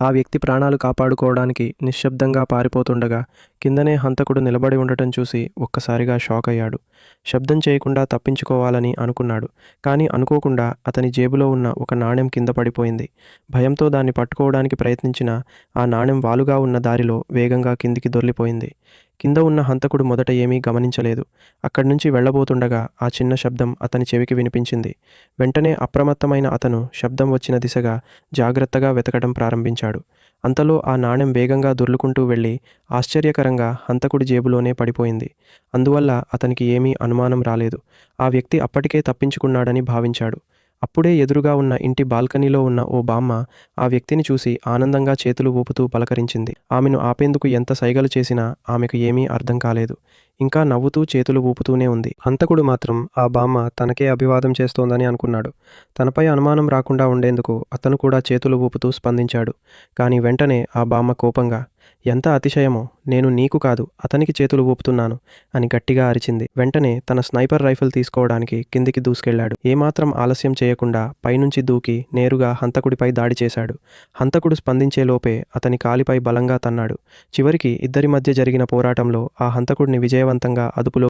ఆ వ్యక్తి ప్రాణాలు కాపాడుకోవడానికి నిశ్శబ్దంగా పారిపోతుండగా కిందనే హంతకుడు నిలబడి ఉండటం చూసి ఒక్కసారిగా షాక్ అయ్యాడు. శబ్దం చేయకుండా తప్పించుకోవాలని అనుకున్నాడు. కానీ అనుకోకుండా అతని జేబులో ఉన్న ఒక నాణెం కింద పడిపోయింది. భయంతో దాన్ని పట్టుకోవడానికి ప్రయత్నించినా ఆ నాణెం వాలుగా ఉన్న దారిలో వేగంగా కిందికి దొర్లిపోయింది. కింద ఉన్న హంతకుడు మొదట ఏమీ గమనించలేదు. అక్కడి నుంచి వెళ్ళబోతుండగా ఆ చిన్న శబ్దం అతని చెవికి వినిపించింది. వెంటనే అప్రమత్తమైన అతను శబ్దం వచ్చిన దిశగా జాగ్రత్తగా వెతకడం ప్రారంభించాడు. అంతలో ఆ నాణెం వేగంగా దొర్లుకుంటూ వెళ్ళి ఆశ్చర్యకరంగా హంతకుడి జేబులోనే పడిపోయింది. అందువల్ల అతనికి ఏమీ అనుమానం రాలేదు. ఆ వ్యక్తి అప్పటికే తప్పించుకున్నాడని భావించాడు. అప్పుడే ఎదురుగా ఉన్న ఇంటి బాల్కనీలో ఉన్న ఓ బామ్మ ఆ వ్యక్తిని చూసి ఆనందంగా చేతులు ఊపుతూ పలకరించింది. ఆమెను ఆపేందుకు ఎంత సైగలు చేసినా ఆమెకు ఏమీ అర్థం కాలేదు. ఇంకా నవ్వుతూ చేతులు ఊపుతూనే ఉంది. హంతకుడు మాత్రం ఆ బామ్మ తనకే అభివాదం చేస్తోందని అనుకున్నాడు. తనపై అనుమానం రాకుండా ఉండేందుకు అతను కూడా చేతులు ఊపుతూ స్పందించాడు. కానీ వెంటనే ఆ బామ్మ కోపంగా, ఎంత అతిశయమో, నేను నీకు కాదు అతనికి చేతులు ఊపుతున్నాను అని గట్టిగా అరిచింది. వెంటనే తన స్నైపర్ రైఫిల్ తీసుకోవడానికి కిందికి దూసుకెళ్లాడు. ఏమాత్రం ఆలస్యం చేయకుండా పైనుంచి దూకి నేరుగా హంతకుడిపై దాడి చేశాడు. హంతకుడు స్పందించేలోపే అతని కాలిపై బలంగా తన్నాడు. చివరికి ఇద్దరి మధ్య జరిగిన పోరాటంలో ఆ హంతకుడిని విజయవంతంగా అదుపులో